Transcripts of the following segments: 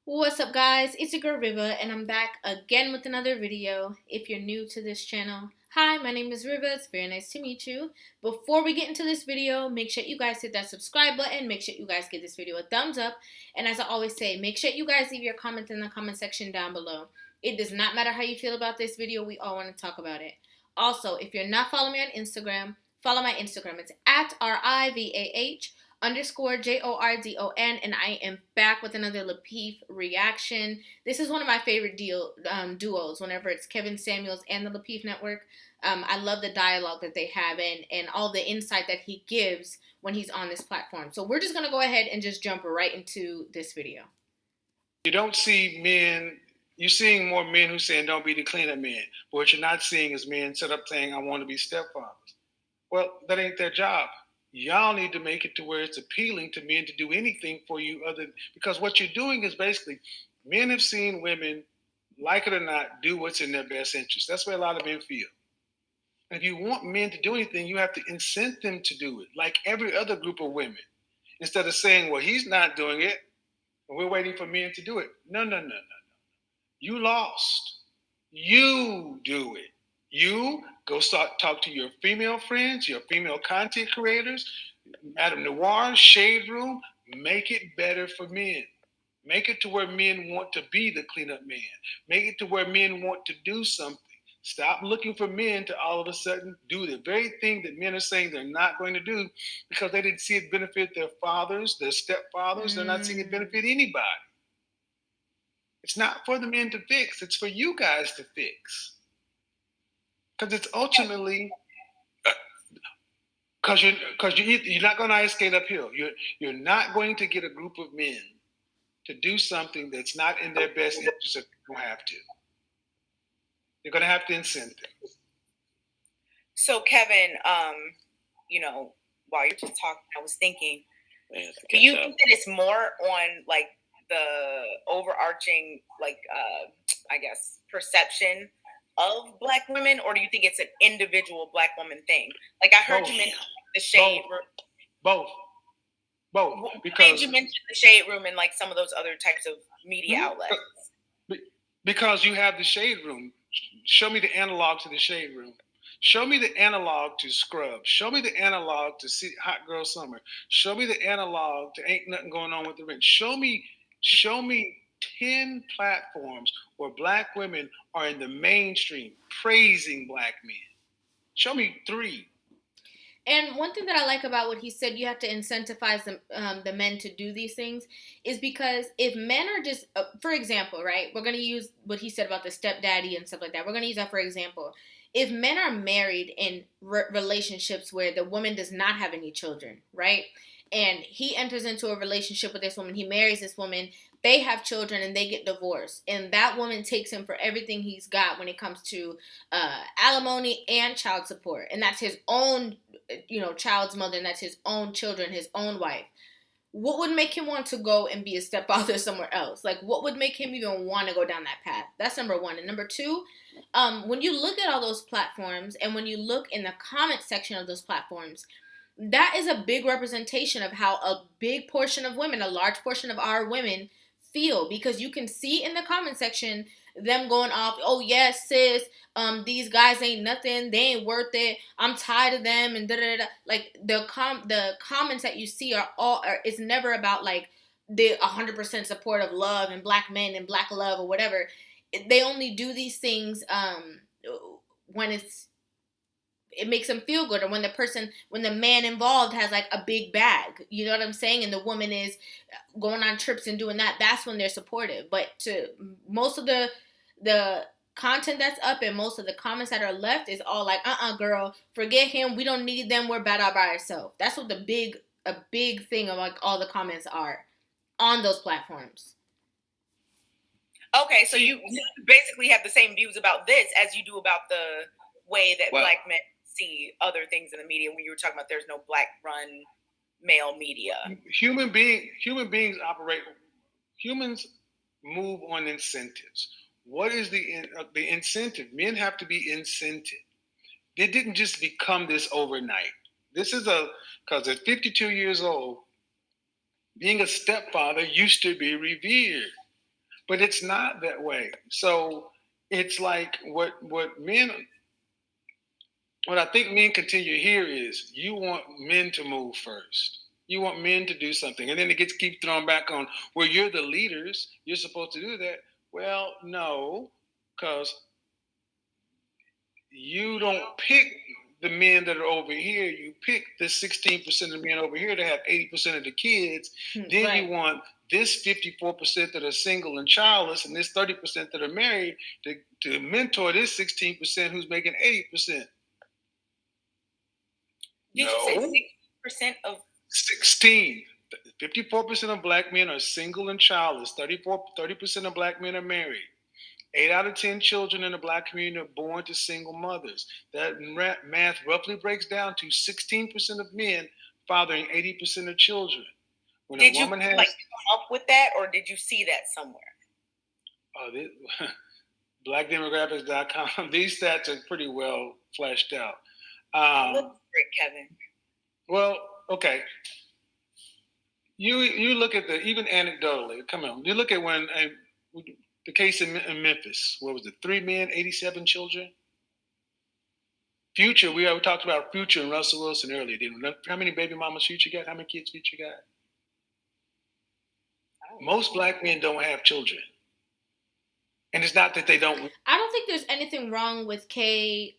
What's up, guys? It's your girl Rivah, and I'm back again with another video. If you're new to this channel, hi, my name is Rivah. It's very nice to meet you. Before we get into this video, make sure you guys hit that subscribe button. Make sure you guys give this video a thumbs up. And as I always say, make sure you guys leave your comments in the comment section down below. It does not matter how you feel about this video. We all want to talk about it. Also, if you're not following me on Instagram, follow my Instagram. It's at RIVAH_JORDON, and I am back with another Lapeef reaction. This is one of my favorite duos whenever it's Kevin Samuels and the Lapeef Network. I love the dialogue that they have and all the insight that he gives when he's on this platform. So we're just going to go ahead and just jump right into this video. You don't see men, you're seeing more men who saying don't be the cleanup men. But what you're not seeing is men set up saying I want to be stepfathers. Well, that ain't their job. Y'all need to make it to where it's appealing to men to do anything for you because what you're doing is basically men have seen women, like it or not, do what's in their best interest. That's where a lot of men feel. And if you want men to do anything, you have to incent them to do it, like every other group of women. Instead of saying, well, he's not doing it, and we're waiting for men to do it. No. You lost. You do it. You go start talk to your female friends, your female content creators, Madame Noir, Shade Room. Make it better for men. Make it to where men want to be the cleanup man. Make it to where men want to do something. Stop looking for men to all of a sudden do the very thing that men are saying they're not going to do because they didn't see it benefit their fathers, their stepfathers. They're not seeing it benefit anybody. It's not for the men to fix. It's for you guys to fix. Because it's ultimately because you're not going to ice skate uphill. You're not going to get a group of men to do something that's not in their best interest if you don't have to. You're going to have to incent them. So Kevin, while you're just talking, I was thinking, do you think that it's more on like the overarching, like, I guess, perception of Black women, or do you think it's an individual Black woman thing? Like I heard you mention the shade room. Both. Because you mentioned the shade room and like some of those other types of media outlets. Because you have the shade room. Show me the analog to the shade room. Show me the analog to Scrubs. Show me the analog to Hot Girl Summer. Show me the analog to Ain't Nothing Going On with the Rent. Show me 10 platforms where Black women are in the mainstream praising Black men. Show me 3. And one thing that I like about what he said, you have to incentivize the men to do these things, is because if men are just, for example, right, we're going to use what he said about the stepdaddy and stuff like that. We're going to use that for example. If men are married in relationships where the woman does not have any children, right, and he enters into a relationship with this woman, he marries this woman, they have children and they get divorced, and that woman takes him for everything he's got when it comes to alimony and child support, and that's his own child's mother, and that's his own children, his own wife. What would make him want to go and be a stepfather somewhere else? Like, what would make him even want to go down that path? That's number one. And number two, when you look at all those platforms and when you look in the comment section of those platforms, that is a big representation of how a big portion of women, a large portion of our women, feel, because you can see in the comment section them going off, oh yes sis, these guys ain't nothing, they ain't worth it, I'm tired of them, and da da da. Like the comments that you see it's never about like the 100% support of love and Black men and Black love or whatever. They only do these things when it makes them feel good, or when the man involved has like a big bag, you know what I'm saying, and the woman is going on trips and doing that, that's when they're supportive. But to most of the content that's up and most of the comments that are left is all like, girl, forget him, we don't need them, we're better by ourselves. That's what a big thing of like all the comments are on those platforms. Okay, so you basically have the same views about this as you do about the way that Black men see other things in the media. When you were talking about there's no Black run male media. Human beings operate. Humans move on incentives. What is the incentive? Men have to be incented. They didn't just become this overnight. This is because at 52 years old, being a stepfather used to be revered. But it's not that way. So it's like what men, what I think men continue here is you want men to move first. You want men to do something, and then it gets keep thrown back on. Well, you're the leaders. You're supposed to do that. Well, no, because you don't pick the men that are over here. You pick the 16% of the men over here to have 80% of the kids. Then Right. you want this 54% that are single and childless, and this 30% that are married to mentor this 16% who's making 80%. Did you say 60% of 16? 54% of black men are single and childless. 30% of black men are married. 8 out of 10 children in the black community are born to single mothers. That math roughly breaks down to 16% of men fathering 80% of children. When did a woman you has, like come up with that, or did you see that somewhere? blackdemographics.com, these stats are pretty well fleshed out. Look great, Kevin. Well, okay. You look at even anecdotally. Come on, you look at when the case in Memphis. What was it? 3 men, 87 children. Future, we talked about Future and Russell Wilson earlier, didn't we? How many baby mamas Future got? How many kids Future got? Most black men don't have children. And it's not that they don't. I don't think there's anything wrong with Kay,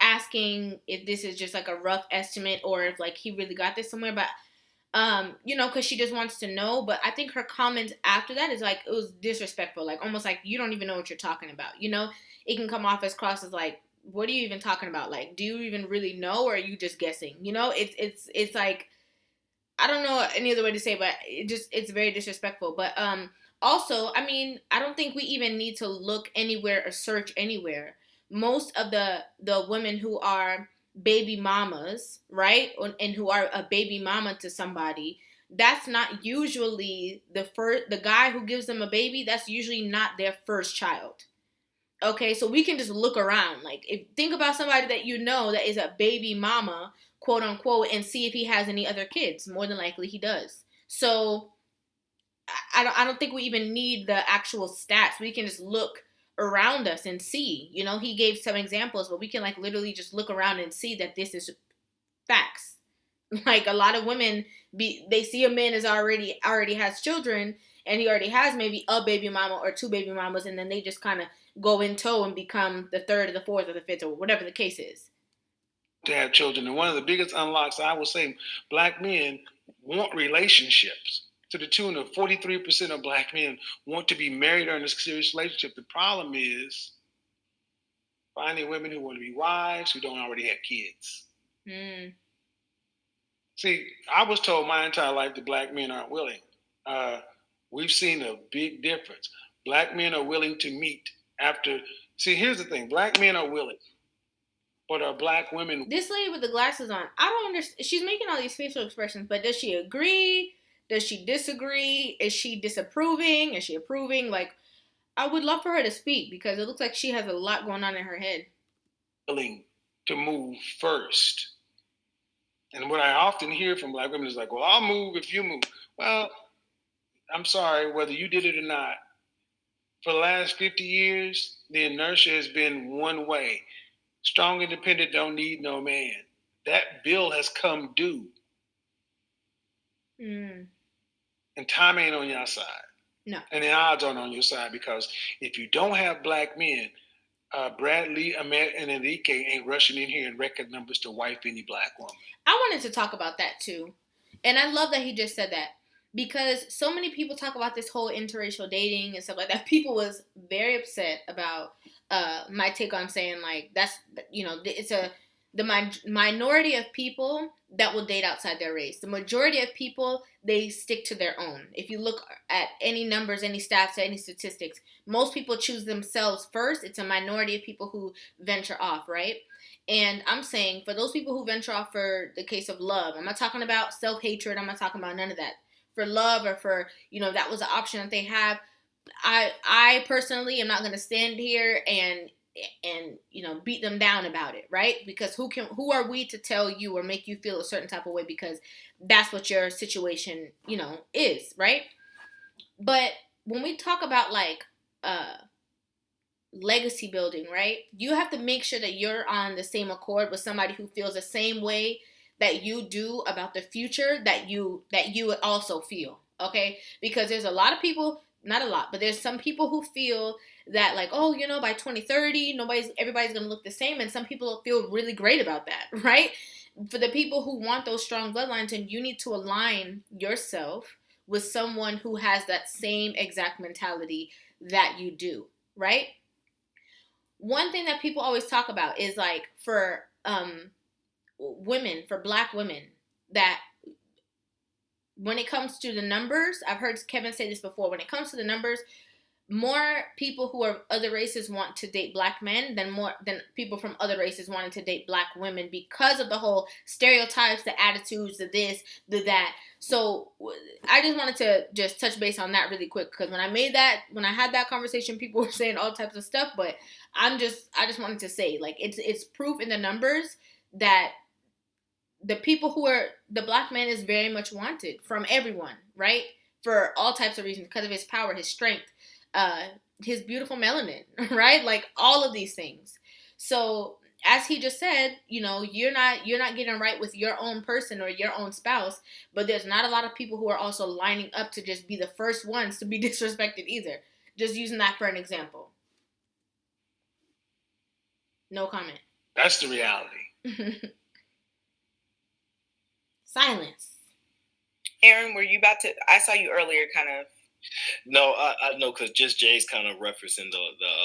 asking if this is just like a rough estimate or if like he really got this somewhere. But because she just wants to know. But I think her comments after that is like, it was disrespectful, like almost like you don't even know what you're talking about. It can come off as cross as like, what are you even talking about? Like, do you even really know, or are you just guessing? It's like, I don't know any other way to say it, but it's very disrespectful. But also, I mean, I don't think we even need to look anywhere or search anywhere. Most of the women who are baby mamas, right, and who are a baby mama to somebody, that's not usually the guy who gives them a baby. That's usually not their first child. Okay, so we can just look around. Like, think about somebody that that is a baby mama, quote unquote, and see if he has any other kids. More than likely, he does. So I don't think we even need the actual stats. We can just look around us and see. He gave some examples, but we can like literally just look around and see that this is facts. Like, a lot of women, they see a man as already has children, and he already has maybe a baby mama or 2 baby mamas, and then they just kind of go in tow and become the 3rd or the 4th or the 5th or whatever the case is. To have children. And one of the biggest unlocks, I will say, black men want relationships. To the tune of 43% of black men want to be married or in a serious relationship. The problem is finding women who want to be wives who don't already have kids. See, I was told my entire life that black men aren't willing. We've seen a big difference. Black men are willing to meet after. See, here's the thing. Black men are willing. But are black women... This lady with the glasses on, I don't understand. She's making all these facial expressions, but does she agree? Does she disagree? Is she disapproving? Is she approving? Like, I would love for her to speak because it looks like she has a lot going on in her head. Willing to move first. And what I often hear from black women is like, well, I'll move if you move. Well, I'm sorry, whether you did it or not, for the last 50 years, the inertia has been one way. Strong independent don't need no man. That bill has come due. And time ain't on your side. No. And the odds aren't on your side, because if you don't have black men, Bradley, Ahmed, and Enrique ain't rushing in here in record numbers to wife any black woman. I wanted to talk about that too. And I love that he just said that, because so many people talk about this whole interracial dating and stuff like that. People was very upset about my take on saying like that's, it's the minority of people that will date outside their race. The majority of people, they stick to their own. If you look at any numbers, any stats, any statistics, most people choose themselves first. It's a minority of people who venture off, right? And I'm saying for those people who venture off for the case of love, I'm not talking about self-hatred. I'm not talking about none of that. For love or for, that was an option that they have. I personally am not going to stand here and beat them down about it, right? Because who are we to tell you or make you feel a certain type of way because that's what your situation, is, right? But when we talk about like legacy building, right? You have to make sure that you're on the same accord with somebody who feels the same way that you do about the future that you also feel, okay? Because there's a lot of people, not a lot, but there's some people who feel that like, oh, you know, by 2030, everybody's going to look the same, and some people feel really great about that, right? For the people who want those strong bloodlines, and you need to align yourself with someone who has that same exact mentality that you do, right? One thing that people always talk about is like for women, for black women, that when it comes to the numbers, I've heard Kevin say this before, when it comes to the numbers, more people who are other races want to date black men than people from other races wanting to date black women, because of the whole stereotypes, the attitudes, the this, the that. So I just wanted to just touch base on that really quick, because when I had that conversation, people were saying all types of stuff, but I just wanted to say, like, it's proof in the numbers that the people who are the black man is very much wanted from everyone, right? For all types of reasons, because of his power, his strength, his beautiful melanin, right? Like all of these things. So as he just said, you know, you're not getting right with your own person or your own spouse, but there's not a lot of people who are also lining up to just be the first ones to be disrespected either. Just using that for an example. No comment. That's the reality. Silence. Aaron, were you about to? I saw you earlier, kind of. No, I know, because just Jay's kind of referencing the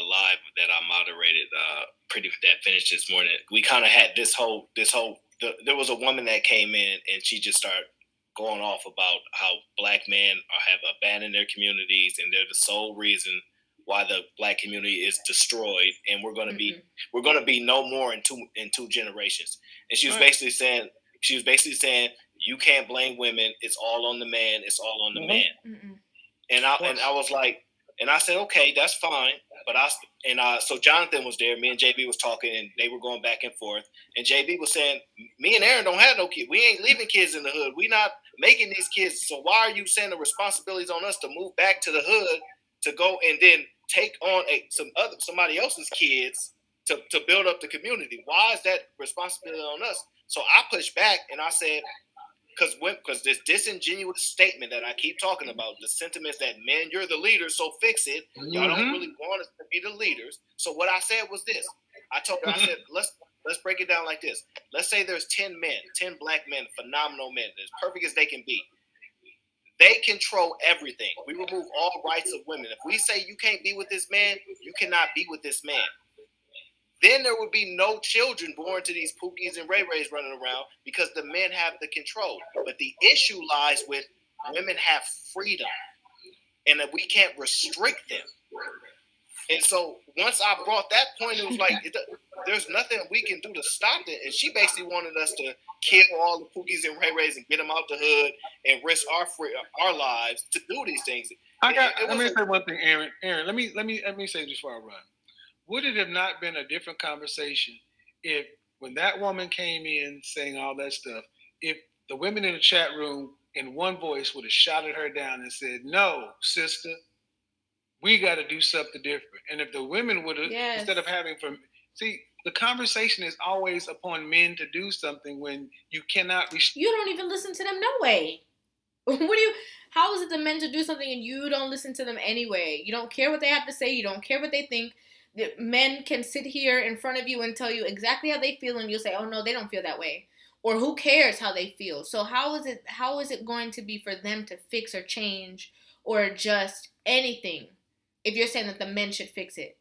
live that I moderated, that finished this morning. We kind of had this whole there was a woman that came in and she just started going off about how black men have abandoned their communities and they're the sole reason why the black community is destroyed, and we're going to be no more in two generations. And she was basically saying you can't blame women. It's all on the man. It's all on the man. Mm-hmm. And I was like, and I said, okay, that's fine. But so Jonathan was there. Me and JB was talking, and they were going back and forth. And JB was saying, me and Aaron don't have no kids. We ain't leaving kids in the hood. We not making these kids. So why are you saying the responsibilities on us to move back to the hood to go and then take on somebody else's kids to build up the community? Why is that responsibility on us? So I pushed back and I said, because this disingenuous statement that I keep talking about, the sentiments that, man, you're the leader, so fix it. Y'all don't really want us to be the leaders. So what I said was this. I said, let's break it down like this. Let's say there's 10 black men, phenomenal men, as perfect as they can be. They control everything. We remove all rights of women. If we say you can't be with this man, you cannot be with this man. Then there would be no children born to these Pookies and Ray Rays running around, because the men have the control. But the issue lies with women have freedom and that we can't restrict them. And so once I brought that point, it was like, there's nothing we can do to stop it. And she basically wanted us to kill all the Pookies and Ray Rays and get them out the hood and risk our lives to do these things. Let me say one thing, Aaron. Aaron, let me say this before I run. Would it have not been a different conversation if, when that woman came in saying all that stuff, if the women in the chat room in one voice would have shouted her down and said, no, sister, we got to do something different. And if the women would have, instead of the conversation is always upon men to do something when you cannot. You don't even listen to them, no way. How is it the men to do something and you don't listen to them anyway? You don't care what they have to say. You don't care what they think. The men can sit here in front of you and tell you exactly how they feel, and you'll say, oh no, they don't feel that way. Or who cares how they feel? So how is it going to be for them to fix or change or adjust anything if you're saying that the men should fix it?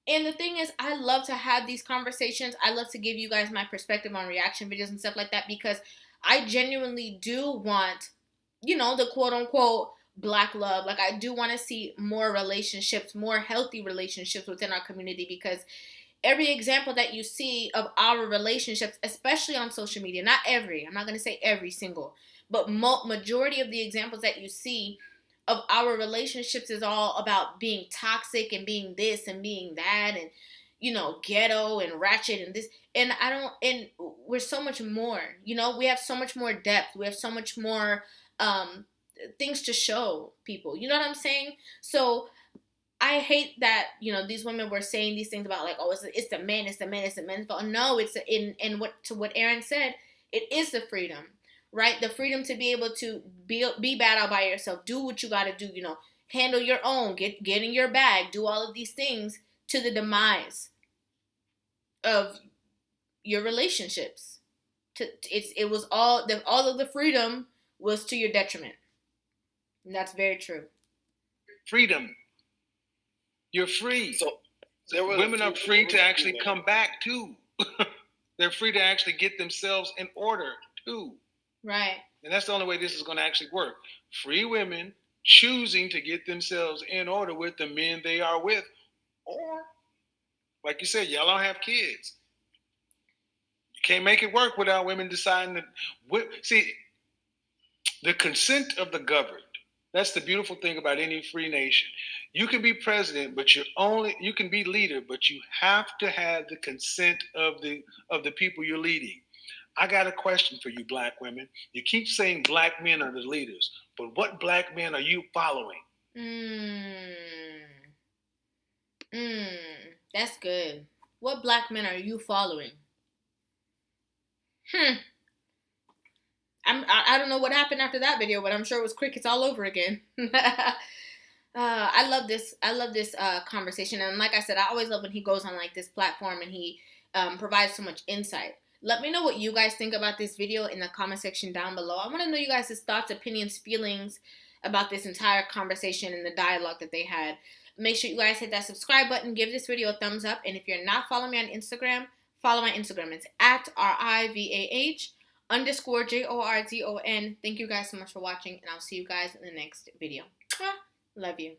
And the thing is, I love to have these conversations. I love to give you guys my perspective on reaction videos and stuff like that, because I genuinely do want, the quote unquote Black love. Like, I do want to see more relationships, more healthy relationships within our community, because every example that you see of our relationships, especially on social media, I'm not going to say every single, but majority of the examples that you see of our relationships is all about being toxic and being this and being that and, ghetto and ratchet and this. And we're so much more, we have so much more depth. We have so much more, things to show people. You know what I'm saying? So I hate that, these women were saying these things about like, oh, it's the men, it's the men, it's the men's fault. No, it's in what Aaron said, it is the freedom, right? The freedom to be able to be bad out by yourself, do what you got to do, handle your own, get in your bag, do all of these things to the demise of your relationships. It was all of the freedom was to your detriment, and that's very true. Freedom. You're free. So women are free to actually come back too. They're free to actually get themselves in order too. Right. And that's the only way this is going to actually work. Free women choosing to get themselves in order with the men they are with. Or, like you said, y'all don't have kids. You can't make it work without women deciding to. See, the consent of the governed. That's the beautiful thing about any free nation. You can be president, but you can be leader, but you have to have the consent of the people you're leading. I got a question for you, black women. You keep saying black men are the leaders, but what black men are you following? That's good. What black men are you following? I don't know what happened after that video, but I'm sure it was crickets all over again. I love this conversation, and like I said, I always love when he goes on like this platform and he provides so much insight. Let me know what you guys think about this video in the comment section down below. I want to know you guys' thoughts, opinions, feelings about this entire conversation and the dialogue that they had. Make sure you guys hit that subscribe button, give this video a thumbs up, and if you're not following me on Instagram, follow my Instagram. It's at RIVAH_JORDON. Thank you guys so much for watching, and I'll see you guys in the next video. Love you.